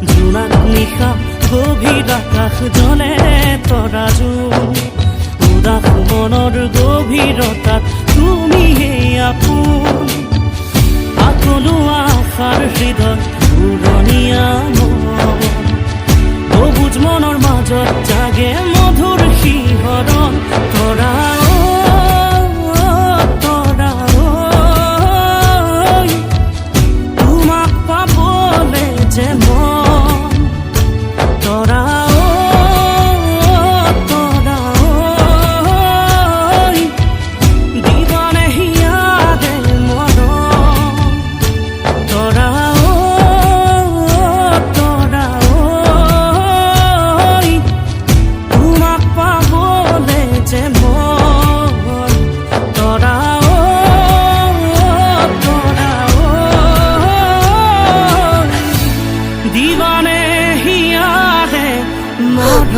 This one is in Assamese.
জোনাক নিশা গভীৰ আকাশ জলে তৰা জোন উদাস মনৰ গভীৰতাত তুমি আপোন আকলো আশাৰ হৃদয় উৰণীয়া মন সবুজ মনৰ মাজত জাগে মধুৰ শিহৰণ তৰা তোমাক পাবলে যে মন তৰা দিবানে হিয়াদে মন তৰা তোমাক পাবলে যে মন তৰা দিবানে হিয়াদে মন